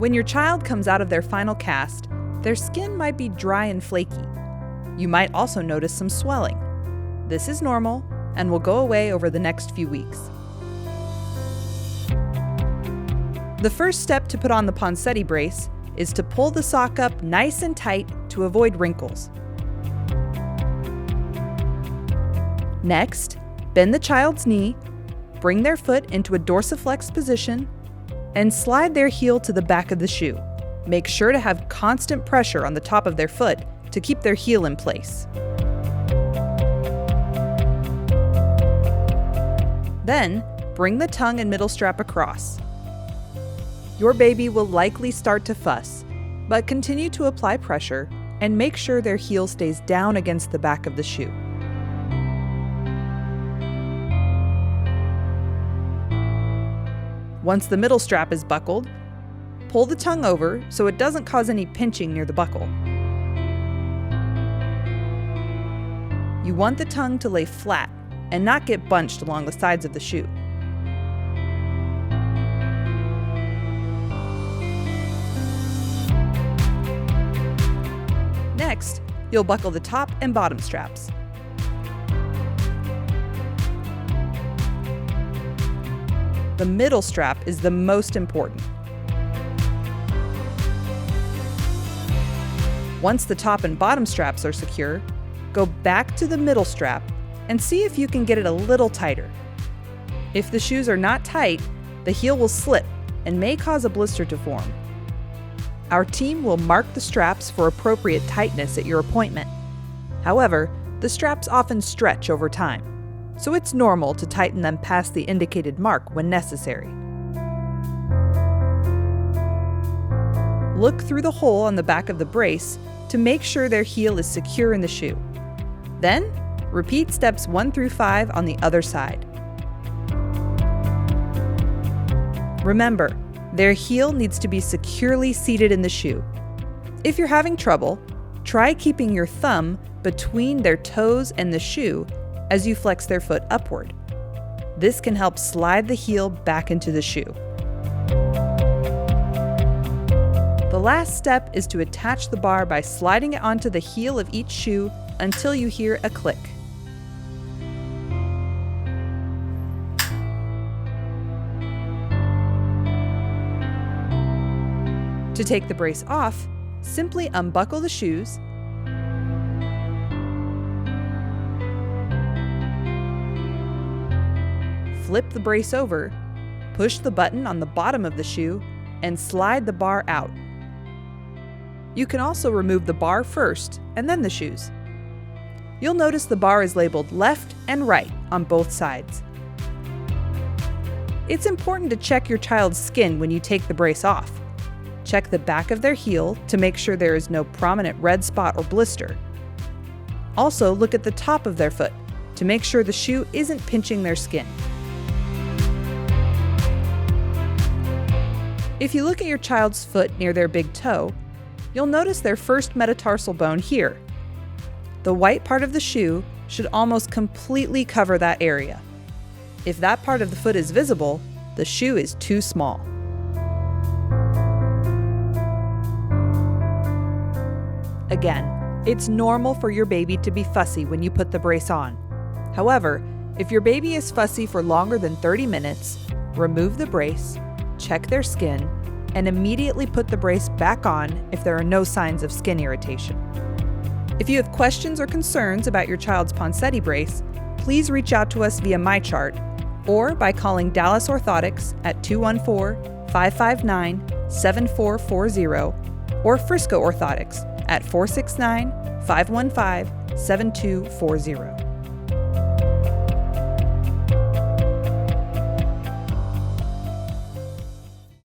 When your child comes out of their final cast, their skin might be dry and flaky. You might also notice some swelling. This is normal and will go away over the next few weeks. The first step to put on the Ponseti brace is to pull the sock up nice and tight to avoid wrinkles. Next, bend the child's knee, bring their foot into a dorsiflex position, and slide their heel to the back of the shoe. Make sure to have constant pressure on the top of their foot to keep their heel in place. Then, bring the tongue and middle strap across. Your baby will likely start to fuss, but continue to apply pressure and make sure their heel stays down against the back of the shoe. Once the middle strap is buckled, pull the tongue over so it doesn't cause any pinching near the buckle. You want the tongue to lay flat and not get bunched along the sides of the shoe. Next, you'll buckle the top and bottom straps. The middle strap is the most important. Once the top and bottom straps are secure, go back to the middle strap and see if you can get it a little tighter. If the shoes are not tight, the heel will slip and may cause a blister to form. Our team will mark the straps for appropriate tightness at your appointment. However, the straps often stretch over time, so it's normal to tighten them past the indicated mark when necessary. Look through the hole on the back of the brace to make sure their heel is secure in the shoe. Then, repeat steps 1 through 5 on the other side. Remember, their heel needs to be securely seated in the shoe. If you're having trouble, try keeping your thumb between their toes and the shoe as you flex their foot upward. This can help slide the heel back into the shoe. The last step is to attach the bar by sliding it onto the heel of each shoe until you hear a click. To take the brace off, simply unbuckle the shoes, flip the brace over, push the button on the bottom of the shoe, and slide the bar out. You can also remove the bar first and then the shoes. You'll notice the bar is labeled left and right on both sides. It's important to check your child's skin when you take the brace off. Check the back of their heel to make sure there is no prominent red spot or blister. Also, look at the top of their foot to make sure the shoe isn't pinching their skin. If you look at your child's foot near their big toe, you'll notice their first metatarsal bone here. The white part of the shoe should almost completely cover that area. If that part of the foot is visible, the shoe is too small. Again, it's normal for your baby to be fussy when you put the brace on. However, if your baby is fussy for longer than 30 minutes, remove the brace, check their skin, and immediately put the brace back on if there are no signs of skin irritation. If you have questions or concerns about your child's Ponseti brace, please reach out to us via MyChart or by calling Dallas Orthotics at 214-559-7440 or Frisco Orthotics at 469-515-7240.